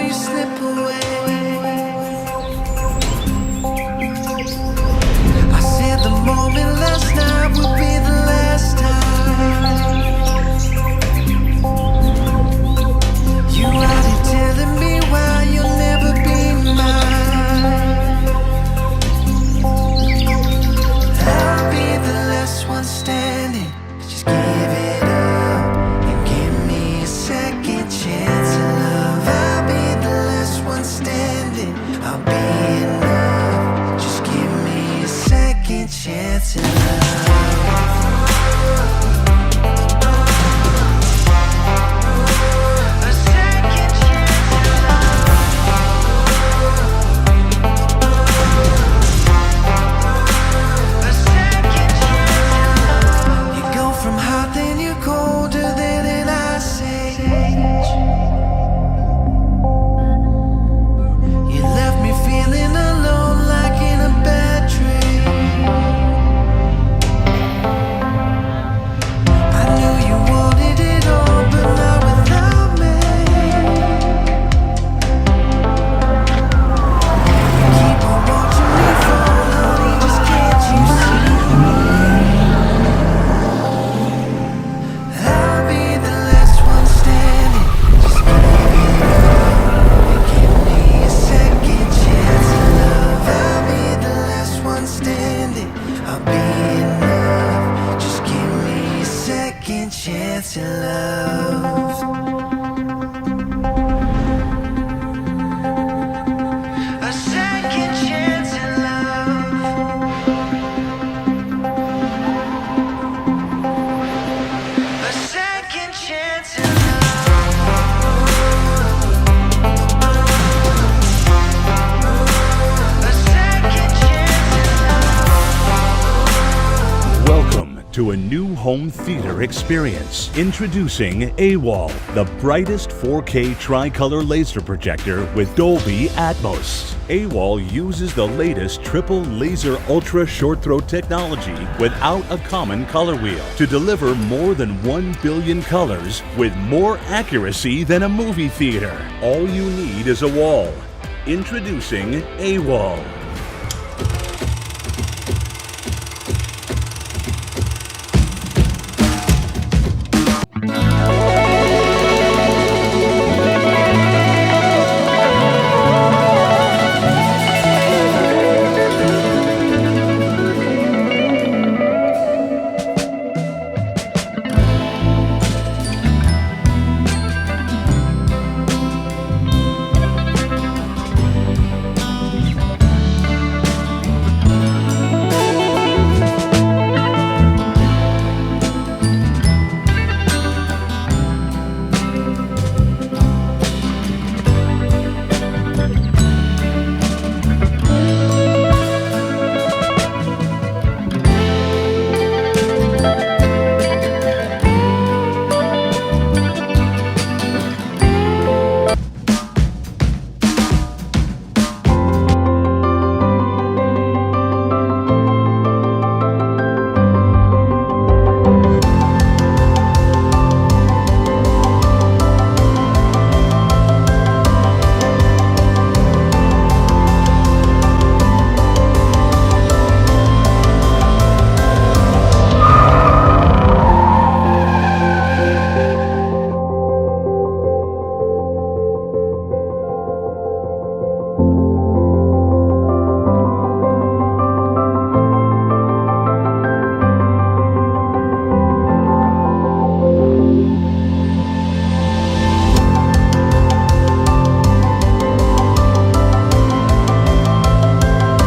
you slip away. I said the moment last night would be the last time. You out here telling me why you'll never be mine. I'll be the last one standing. Just give it up and give me a second chance of love. I'll be the last one standing. I'll be enough. Just give me a second chance of love. Chance to love. A second chance to love. A second chance to to a new home theater experience. Introducing AWOL, the brightest 4K tricolor laser projector with Dolby Atmos. AWOL uses the latest triple laser ultra short throw technology without a common color wheel to deliver more than 1 billion colors with more accuracy than a movie theater. All you need is a wall. Introducing AWOL.